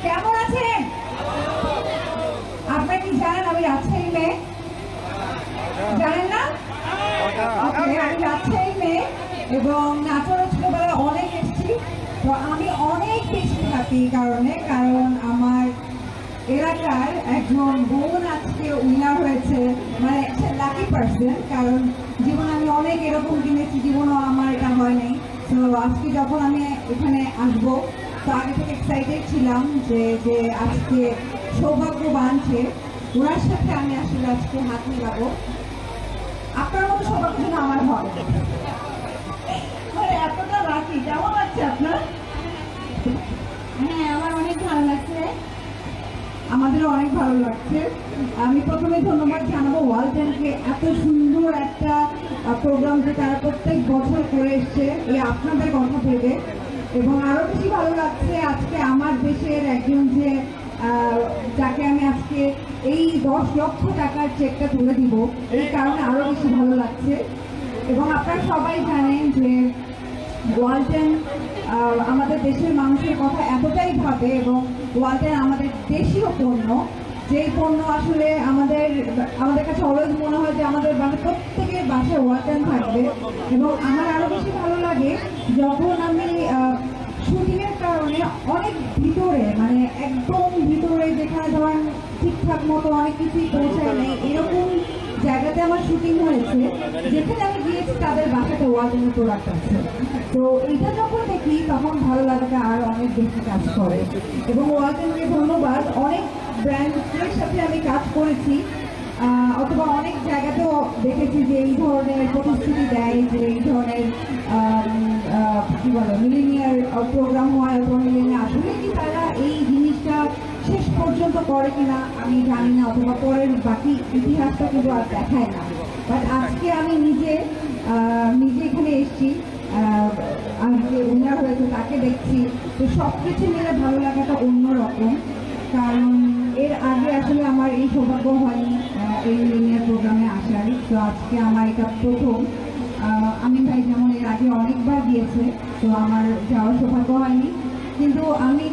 কেমন আছেন? আপনারা কি জানেন আমি রাজশাহী মেয়ে? জানেন না? আমি রাজশাহী মেয়ে এবং নাটোরে ছোটবেলায় অনেক এসেছি। তো আমি অনেক বেশি হ্যাপি কারণ আমার এলাকার একজন বোন আজকে উইনার হয়েছে, মানে লাকি পার্সন। কারণ জীবনে আমি অনেক এরকম কিনেছি, জীবনও আমার এটা হয় নাই। তো আজকে যখন আমি এখানে আসবো, তো আগে থেকে এক্সাইটেড ছিলাম যে যে আজকে সৌভাগ্যবান সে, ওনার সাথে আমি আসলে আজকে হাত মিলাবো। আপনার মতো সৌভাগ্য যেন আমার হয়, মানে এতটা লাকি। কেমন লাগছে আপনার? হ্যাঁ, আমার অনেক ভালো লাগছে। আমাদেরও অনেক ভালো লাগছে। আমি প্রথমে ধন্যবাদ জানাবো ওয়ালটনকে, এত সুন্দর একটা প্রোগ্রাম যে তারা প্রত্যেক বছর করে এসছে এই আপনাদের কথা ভেবে। এবং আরও বেশি ভালো লাগছে আজকে আমার দেশের একজন যে যাকে আমি আজকে এই 10 লক্ষ টাকার চেকটা তুলে দিব, এই কারণে আরও বেশি ভালো লাগছে। এবং আপনারা সবাই জানেন যে ওয়ালটন আমাদের দেশের মানুষের কথা এতটাই ভাবে, এবং ওয়ালটন আমাদের দেশীয় পণ্য, যেই পণ্য আসলে আমাদের কাছে অলওয়েজ মনে হয় যে আমাদের প্রত্যেকের বাসায় ওয়ালটন থাকবে। এবং আমার আরও বেশি ভালো লাগে যখন আমি শুটিংয়ের কারণে অনেক ভিতরে, মানে একদম ভিতরে, যেখানে ধরেন ঠিকঠাক মতো অনেক কিছুই পৌঁছায় নেই, এরকম জায়গাতে আমার শুটিং হয়েছে, যেখানে আমি গিয়েছি তাদের বাসাতে ওয়ালটনের প্রোডাক্ট আছে। তো এটা যখন দেখি তখন ভালো লাগাটা আর অনেক বেশি কাজ করে। এবং ওয়ালটনকে ধন্যবাদ। অনেক ব্র্যান্ডের সাথে আমি কাজ করেছি, অথবা অনেক জায়গাতেও দেখেছি যে এই ধরনের প্রতিশ্রুতি দেয় যে এই ধরনের কি বলে মিলিনিয়ার প্রোগ্রাম হয়, অথবা মিলিনিয়ার আসলে কি তারা এই জিনিসটা শেষ পর্যন্ত করে কিনা আমি জানি না, অথবা পরের বাকি ইতিহাসটা কিন্তু আর দেখায় না। বাট আজকে আমি নিজে এখানে এসেছি, আজকে উইনার হয়েছে তাকে দেখছি, তো সব কিছু মিলে ভালো লাগাটা অন্যরকম। কারণ এর আগে আসলে আমার এই সৌভাগ্য হয়নি এই মিলিনিয়ার প্রোগ্রামে আসার। তো আজকে আমার এটা প্রথম। আমি ভাই যেমন এর আগে অনেকবার দিয়েছে, তো আমার যাওয়ার সৌভাগ্য হয়নি। কিন্তু আমি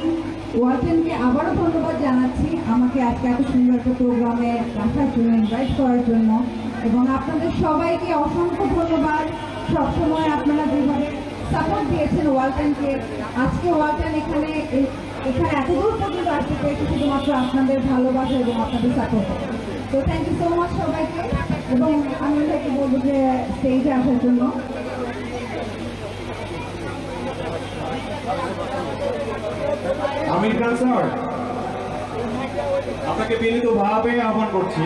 ওয়ালটনকে আবারও ধন্যবাদ জানাচ্ছি আমাকে আজকে এত সুন্দর একটা প্রোগ্রামে রাখার জন্য, ইনভাইট করার জন্য। এবং আপনাদের সবাইকে অসংখ্য ধন্যবাদ, সবসময় আপনারা যেভাবে সাপোর্ট দিয়েছেন ওয়ালটনকে। আজকে ওয়ালটন এখানে এত দূর পর্যন্ত আসতে পেরেছি শুধুমাত্র আপনাদের ভালোবাসা এবং আপনাদের সাপোর্ট। তো থ্যাংক ইউ সো মাচ সবাইকে। এবং আমি ভাইকে বলবো যে স্টেজে আসার জন্য। আমির খান স্যার, আপনাকে বিনীতভাবে আহ্বান করছি।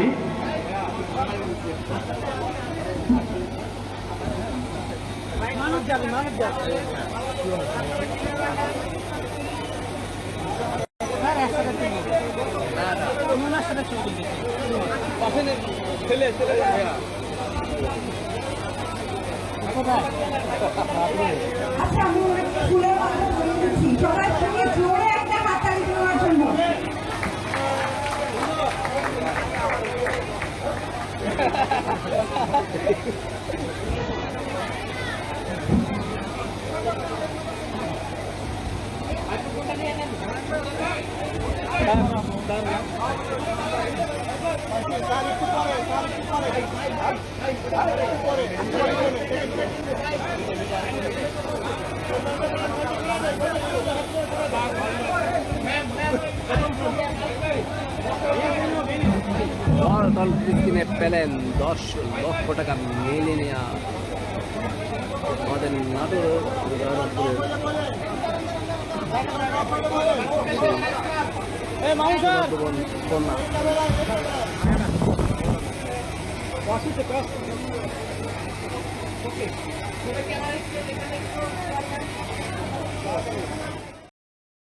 আচ্ছা, আমি ফুলের কথা বলে দিচ্ছি, সবাই থেকে জোরে একটা হাততালি দেওয়ার জন্য। ওয়ালটন কিনে পেলেন 10 লক্ষ টাকা মিলিনিয়া আমাদের নাটোরের কন্যা।